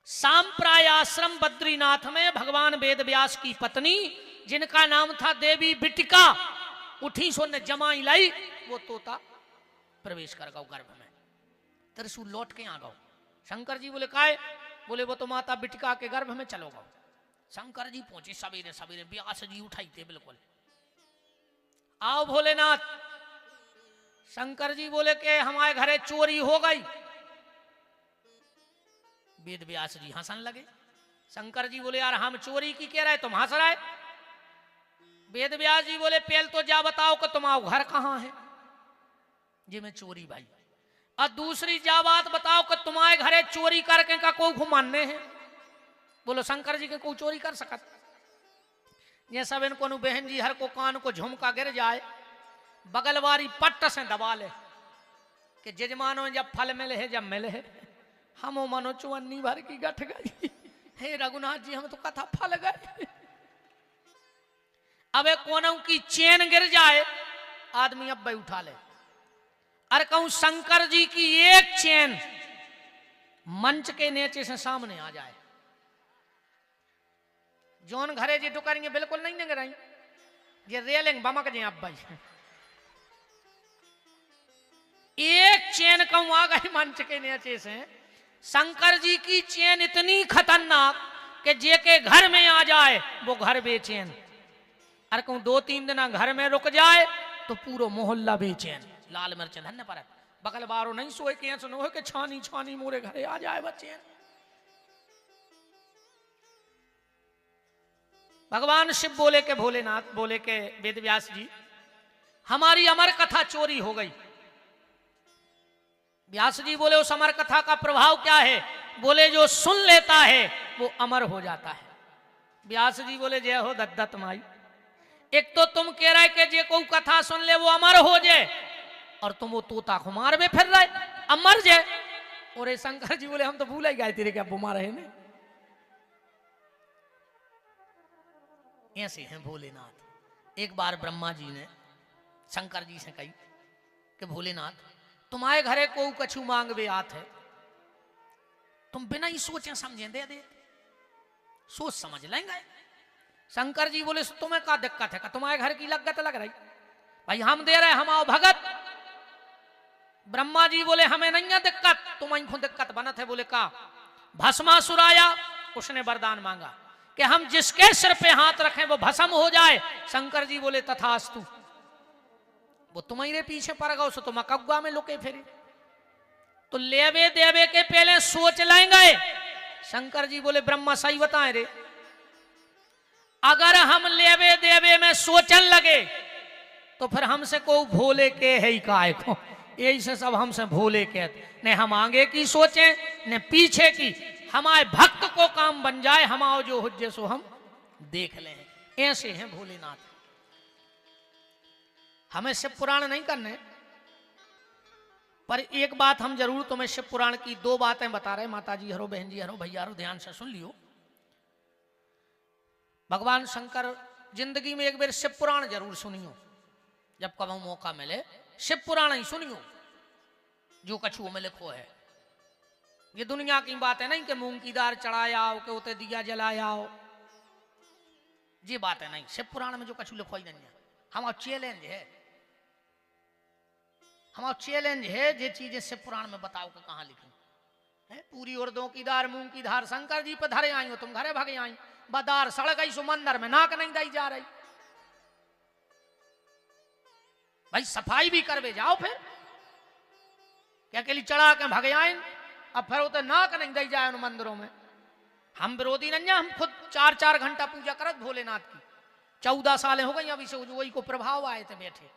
सांप्राय आश्रम बद्रीनाथ में भगवान वेद व्यास की पत्नी, जिनका नाम था देवी बिटिका, उठी सो ने जमाई लाई, वो तोता प्रवेश कर गौ गर्भ में। त्रिशूल लौट के आ गौ। शंकर जी बोले काय? बोले वो तो माता बिटिका के गर्भ में चलो गौ। शंकर जी पहुंचे सवेरे सवेरे, व्यास जी उठाई थे बिल्कुल, आओ भोलेनाथ। शंकर जी बोले कि हमारे घरे चोरी हो गई। वेद व्यास जी हंसन लगे। शंकर जी बोले यार हम चोरी की कह रहे, तुम हंस रहे। वेद व्यास जी बोले पहले तो जा बताओ कि तुम्हारा घर कहां है, जी मैं चोरी भाई। और दूसरी जा बात बताओ कि तुम्हारे घरे चोरी करके का कोई घुमाने हैं। बोलो शंकर जी के कोई चोरी कर सकत? ये सब इनको बहन जी हर को कान को झुमका गिर जाए, बगलवारी पट्ट से दबा ले कि जजमानो जब फल मिले है, जब मिले है हम मनो चुवन्नी भर की गठ गई। हे रघुनाथ जी हम तो कथा फल गए। अब कोनों की चेन गिर जाए, आदमी अब भाई उठा ले। अरे कहूं शंकर जी की एक चेन मंच के नीचे से सामने आ जाए, जोन घरे जी टुकरेंगे बिल्कुल नहीं निगराई, ये रेलिंग बमक जी अब भाई। एक चेन कहूं आ गई मंच के नीचे से। शंकर जी की चेन इतनी खतरनाक कि जे के घर में आ जाए वो घर बेचैन। अरे कहूं 2-3 दिन घर में रुक जाए तो पूरा मोहल्ला बेचैन। लाल मिर्च धन्य पर बगल बारो नहीं सोए के सुनो हो कि छानी छानी मोरे घरे आ जाए बच्चे। भगवान शिव बोले के भोलेनाथ बोले के वेद व्यास जी हमारी अमर कथा चोरी हो गई। व्यास जी बोले उस अमर कथा का प्रभाव क्या है? बोले जो सुन लेता है वो अमर हो जाता है। व्यास जी बोले जय हो दत्त माई, एक तो तुम कह रहे कि जे कोई कथा सुन ले वो अमर हो जाए, और तुम वो तोता खुमार में फिर रहे अमर जाए। और शंकर जी बोले हम तो भूल ही गए तेरे क्या बुमार है ने। ऐसे हैं भोलेनाथ। एक बार ब्रह्मा जी ने शंकर जी से कही कि भोलेनाथ तुम्हारे घरे को कछु मांगवे आत है, तुम बिना ही सोचे समझे दे दे, सोच समझ लेंगे। शंकर जी बोले तुम्हें क्या दिक्कत है? तुम्हारे घर की लगत लग रही भाई, हम दे रहे हम आओ भगत। ब्रह्मा जी बोले हमें नहीं है दिक्कत, तुम्हें खुद दिक्कत बनत है। बोले का? भस्मासुर आया, उसने वरदान मांगा कि हम जिसके सिर पे हाथ रखें वो भस्म हो जाए। शंकर जी बोले तथास्तु। वो तुम्हारे पीछे पड़ गए सो तुम कब्बा में लुके फिरे, तो लेवे देवे के पहले सोच लेंगे। शंकर जी बोले ब्रह्मा सही बताए रे, अगर हम लेवे देवे में सोचन लगे तो फिर हमसे को भोले के है ही काय को, यही से सब हमसे भोले कहते। ने हम आगे की सोचे ने पीछे की, हमारे भक्त को काम बन जाए, हम आओ जो हुज्जे सो हम देख लें। ऐसे हैं भोलेनाथ। हमें शिव पुराण नहीं करने, पर एक बात हम जरूर तुम्हें शिव पुराण की 2 बातें बता रहे। माता जी हरो, बहन जी हरो, भैया हरो, ध्यान से सुन लियो। भगवान शंकर जिंदगी में एक बार शिव पुराण जरूर सुनियो, जब कभी मौका मिले शिव पुराण ही सुनियो, जो कछु में लिखो है। ये दुनिया की बात है नहीं कि मूंग की दाल चढ़ाया हो के उते दिया जलाया हो, ये बात है नहीं। शिव पुराण में जो कछु लिखो ही नहीं है। हमारा चैलेंज है, हमारा चैलेंज है जे चीजें शिव पुराण में बताओ कि कहां लिखी है। पूरी उर्दों की दार मूंग की धार शंकर जी पर धरे आई हो, तुम घरे भगे आई, बदार सड़ गई सुमंदर में नाक नहीं दई जा रही। भाई सफाई भी करवे जाओ, फिर क्या के लिए चढ़ा के भगे आए, अब फिर उते नाक नहीं दई जाए उन मंदिरों में। हम विरोधी नहीं, हम खुद 4-4 घंटा पूजा करत भोलेनाथ की। 14 साल हो गई अभी से वही को प्रभाव आए थे, बैठे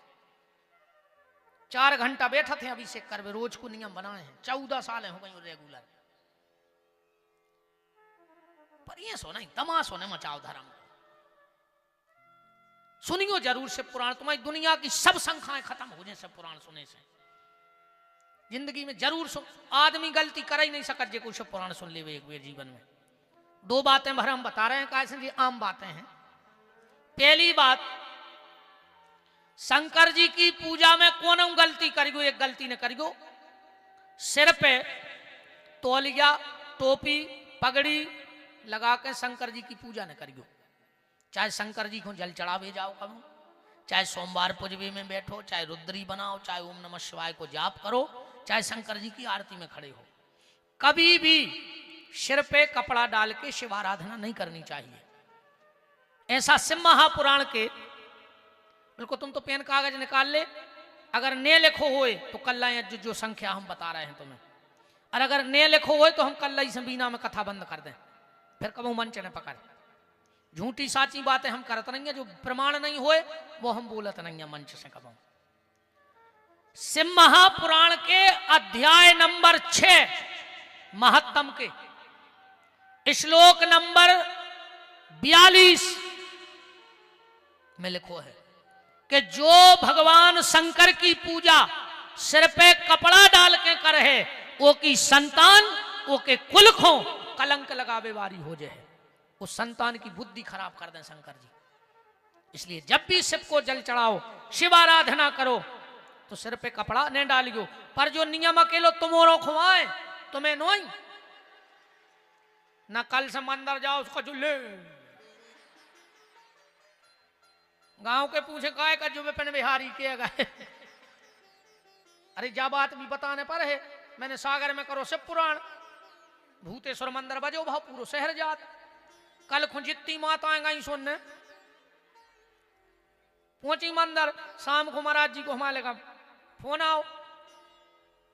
4 घंटा बैठा थे अभिषेक करवे, रोज को नियम बनाए हैं। 14 साल हो गई रेगुलर। पर ये सो नहीं तमाशो ने मचाओ धर्म। सुनियो जरूर शिव पुराण, तुम्हारी दुनिया की सब संख्याएं खत्म हो जाए शिव पुराण सुनने से। जिंदगी में जरूर सुन, आदमी गलती कर ही नहीं सकत जे कोई शिव पुराण सुन ले एक बार जीवन में। 2 बातें भर हम बता रहे हैं, कैसे जी आम बातें हैं। पहली बात, शंकर जी की पूजा में कौन गलती करिगो? एक गलती ने करिगो, सिर पे तौलिया टोपी पगड़ी लगा के शंकर जी की पूजा न करियो। चाहे शंकर जी को जल चढ़ावे जाओ करो, चाहे सोमवार पुजवे में बैठो, चाहे रुद्री बनाओ, चाहे ओम नमः शिवाय को जाप करो, चाहे शंकर जी की आरती में खड़े हो, कभी भी सिर पे कपड़ा डाल के शिव आराधना नहीं करनी चाहिए। ऐसा शिव महापुराण के, बिल्कुल तुम तो पेन कागज निकाल ले, अगर ने लिखो होए तो कल्ला जो संख्या हम बता रहे हैं तुम्हें, और अगर ने लिखो होए तो हम कल्ला ही बीना में कथा बंद कर दें, फिर कबू मंच न पकड़। झूठी साची बातें हम करते नहीं है, जो प्रमाण नहीं होए वो हम बोलत नहीं है मंच से कबू। शिव महापुराण के अध्याय नंबर 6 महत्तम के श्लोक नंबर 42 में लिखो है कि जो भगवान शंकर की पूजा सिर पे कपड़ा डाल के करे, वो की संतान, वो के कुल को कलंक लगावे वारी हो जाए, उस संतान की बुद्धि खराब कर दें शंकर जी। इसलिए जब भी शिव को जल चढ़ाओ, शिव आराधना करो, तो सिर पे कपड़ा नहीं डालियो। पर जो नियम अकेलो तुमोरो खुआए तुम्हें नोई न, कल से मंदिर जाओ उसको जुल्ले गांव के पूछे काय का जो पेन बिहारी किया गए। अरे जा बात भी बताने पर है, मैंने सागर में करो शिव पुराण, भूतेश्वर मंदिर बजो भाव पूरा शहर जात, कल खु जितनी माताएं गई सुनने पहुंची मंदिर, शाम को महाराज जी को हमारे का फोन आओ,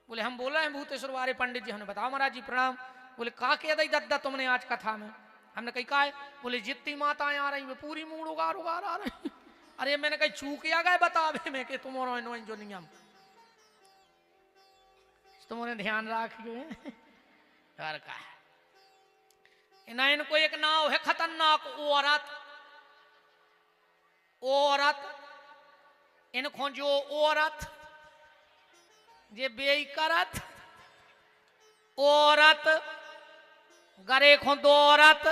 बोले हम बोल रहे हैं भूतेश्वर वाले पंडित जी, हमने बताओ महाराज जी प्रणाम। बोले का कह दई दद्दा तुमने आज कथा में? हमने कही का है? बोले जितनी माताएं आ रही वे पूरी मूड उगार उगार आ रही। अरे मैंने कही चूक आ गए बतावे में कि तुम्हारा जो नियम तुमने ध्यान रखिए घर का है। इनको एक नाव है खतरनाक औरत, औरत इनको जो औरत जे बेई करत, औरत गरे खो दो औरत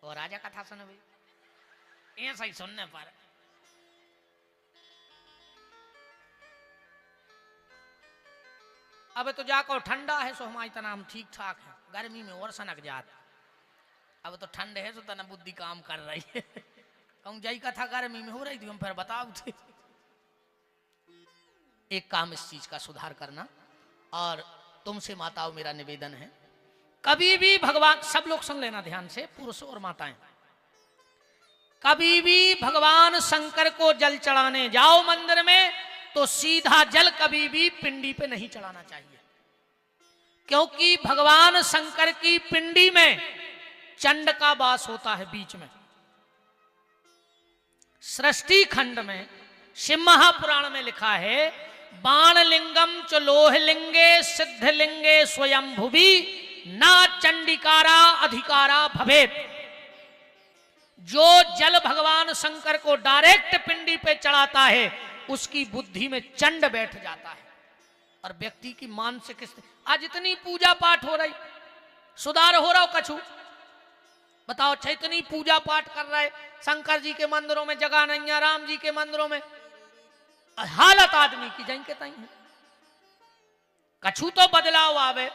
और राजा कथा सुन भाई ऐसा ही सुनने पर अब तो जाकर ठंडा है सो हमारी तना हम ठीक ठाक है, गर्मी में और सनक जात। अब तो ठंड है सो तना बुद्धि काम कर रही है। कहूँ जाई कथा गर्मी में हो रही थी, हम फिर बताओ थे। एक काम इस चीज का सुधार करना, और तुमसे माताओं मेरा निवेदन है, कभी भी भगवान, सब लोग सुन लेना ध्यान से, पुरुष और माताएं, कभी भी भगवान शंकर को जल चढ़ाने जाओ मंदिर में तो सीधा जल कभी भी पिंडी पे नहीं चढ़ाना चाहिए, क्योंकि भगवान शंकर की पिंडी में चंड का वास होता है बीच में। सृष्टि खंड में शिव महापुराण में लिखा है, बाण लिंगम च लोह लिंगे सिद्ध लिंगे स्वयं भुवि ना चंडिकारा अधिकारा भवेत। जो जल भगवान शंकर को डायरेक्ट पिंडी पे चढ़ाता है उसकी बुद्धि में चंड बैठ जाता है, और व्यक्ति की मानसिक स्थिति, आज इतनी पूजा पाठ हो रही, सुधार हो रहा हो कछु बताओ? अच्छा इतनी पूजा पाठ कर रहे, शंकर जी के मंदिरों में जगह नहीं है, राम जी के मंदिरों में, हालत आदमी की जहीं के तहीं है। कछु तो बदलाव आवे,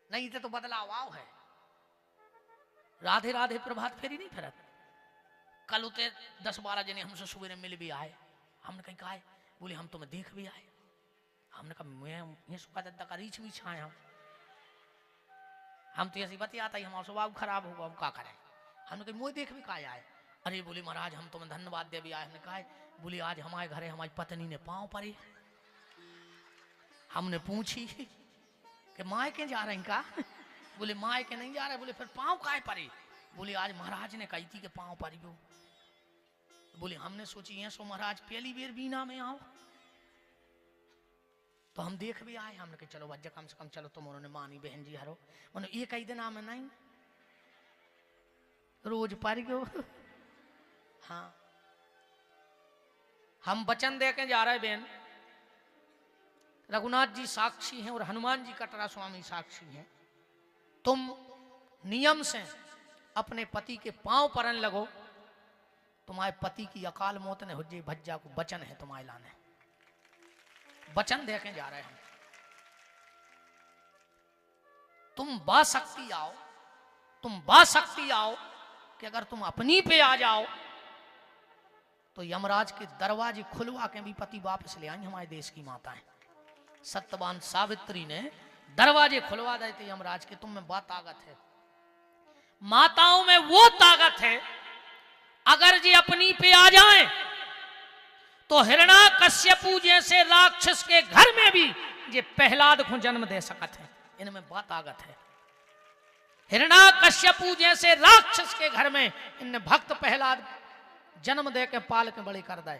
नहीं तो बदलाव आओ है। राधे राधे प्रभात फेरी नहीं फिरत, कल उते 10-12 जने हमसे सुबह मिल भी आए, हमने कहीं कहा, बोले हम तुम्हें देख भी आए। हमने कहा मैं सुखा दत्ता का रीछ भी छाए, हम तो ऐसी बतियाता ही हमारा स्वभाव खराब होगा, हम क्या करें। हमने कहा मुझे देख भी कहा आए। अरे बोले महाराज हम तुम्हें धन्यवाद दे भी आए। हमने कहा बोले आज हमारे घरे हमारी पत्नी ने पाँव पड़ी, हमने पूछी कि माए के जा रहे का? बोले माए के नहीं जा रहे। बोले फिर पाँव काहे पड़ी? बोले आज महाराज ने कही थी कि पाँव पड़ी हो। बोले हमने सोची है सो महाराज पहली बेर बीना में आओ तो हम देख भी आए। हमने कहा चलो बच्चा कम से कम चलो तुम उन्होंने मानी बहन जी हरो, उन्होंने एक ही दिन में नहीं रोज पड़ गयो। हाँ हम वचन दे के जा रहे बहन, रघुनाथ जी साक्षी हैं और हनुमान जी कटरा स्वामी साक्षी हैं, तुम नियम से अपने पति के पांव परन लगो तुम्हारे पति की अकाल मौत ने हुज्जे भज्जा को वचन है तुम्हारे लाने, वचन दे के जा रहे हैं। तुम बाशक्ति आओ, तुम बाशक्ति आओ कि अगर तुम अपनी पे आ जाओ तो यमराज के दरवाजे खुलवा के भी पति वापस ले आई। हमारे देश की माताएं सत्यवान सावित्री ने दरवाजे खुलवा देते यमराज के। तुम में बहुत ताकत है, माताओं में वो ताकत है, अगर जी अपनी पे आ जाए तो हिरण्याकश्यपु जैसे राक्षस के घर में भी ये प्रहलाद को जन्म दे सकते हैं। इनमें बहुत ताकत है। हिरण्याकश्यपु जैसे राक्षस के घर में इन भक्त प्रहलाद जन्म दे के पाल के बड़े कर दे।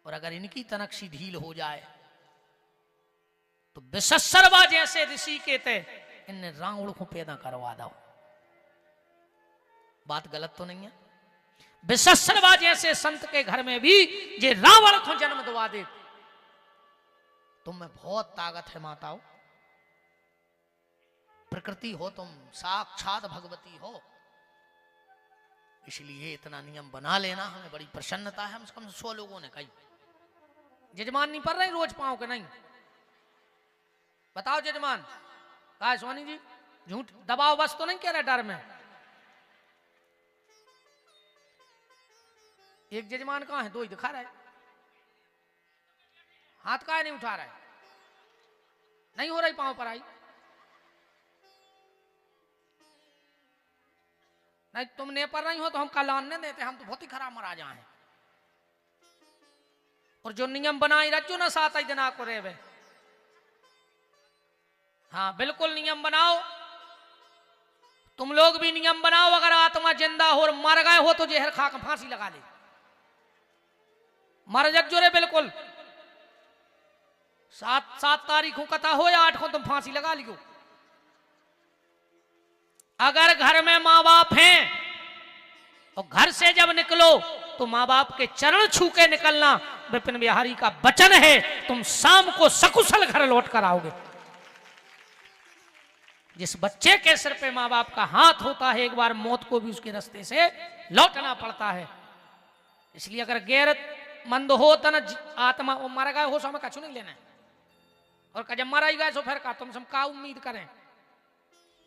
और अगर इनकी तनक्षी ढील हो जाए तो विशस्सरवा जैसे ऋषि के थे इनने रावण को पैदा करवा दो। बात गलत तो नहीं है? विशस्सरवा जैसे संत के घर में भी ये रावण को जन्म दवा दे। तुम में बहुत ताकत है माताओं, प्रकृति हो तुम, साक्षात भगवती हो। इसलिए इतना नियम बना लेना हमें बड़ी प्रसन्नता है। हम कम 100 लोगों ने कही। जजमान नहीं पढ़ रहे रोज पाओ के नहीं? बताओ जजमान, कहा सोनी जी झूठ दबाव बस तो नहीं कह रहे डर में? एक जजमान कहां है? 2 ही दिखा रहा है, हाथ का नहीं उठा रहा है। नहीं हो रही पांव पर आई? नहीं तुम ने पर नहीं हो तो हम कल आने देते। हम तो बहुत ही खराब महाराजा हैं। और जो नियम बनाई रखो ना 7 दिन को रेवे। हाँ बिल्कुल नियम बनाओ, तुम लोग भी नियम बनाओ। अगर आत्मा जिंदा हो और मर गए हो तो जहर खा कर फांसी लगा ले, मर जगजो रे बिल्कुल। 7 तारीख को कथा हो या 8 को तुम फांसी लगा लियो। अगर घर में माँ बाप हैं और घर से जब निकलो तो माँ बाप के चरण छू के निकलना। विपिन बिहारी का वचन है, तुम शाम को सकुशल घर लौट कर आओगे। जिस बच्चे के सिर पे माँ बाप का हाथ होता है एक बार मौत को भी उसके रास्ते से लौटना पड़ता है। इसलिए अगर गैरतमंद हो तो न आत्मा वो मर गए हो, समय कछु नहीं लेना है। और जब मर ही गए तो फिर का तुम सब का उम्मीद करें?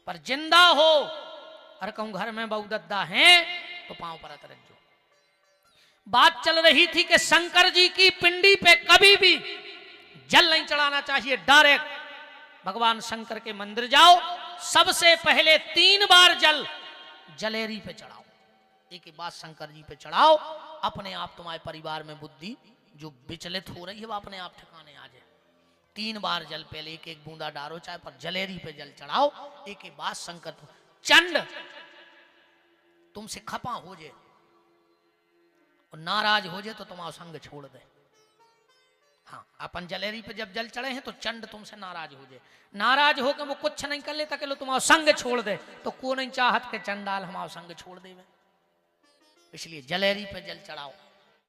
पर जिंदा हो और कहूं घर में बहु दद्दा हैं तो पांव पर अतरजो। बात चल रही थी कि शंकर जी की पिंडी पे कभी भी जल नहीं चढ़ाना चाहिए। डायरेक्ट भगवान शंकर के मंदिर जाओ, सबसे पहले 3 बार जल जलेरी पे चढ़ाओ। एक ही बात शंकर जी पे चढ़ाओ, अपने आप तुम्हारे परिवार में बुद्धि जो विचलित हो रही है वो अपने आप ठिकाने आ जाए। 3 बार जल पहले 1-1 बूंदा डालो, चाहे पर जलेरी पे जल चढ़ाओ। एक ही बात शंकर चंड तुमसे खपा हो जाए और नाराज हो जाए तो तुम्हारा संग छोड़ दे। हाँ अपन जलेरी पे जब जल चढ़े हैं तो चंड तुमसे नाराज हो जाए। नाराज होकर वो कुछ नहीं कर लेता कि लो तुम्हारा संग छोड़ दे, तो को नहीं चाहत के चंडाल हमारा संग छोड़ दे। इसलिए जलेरी पे जल चढ़ाओ।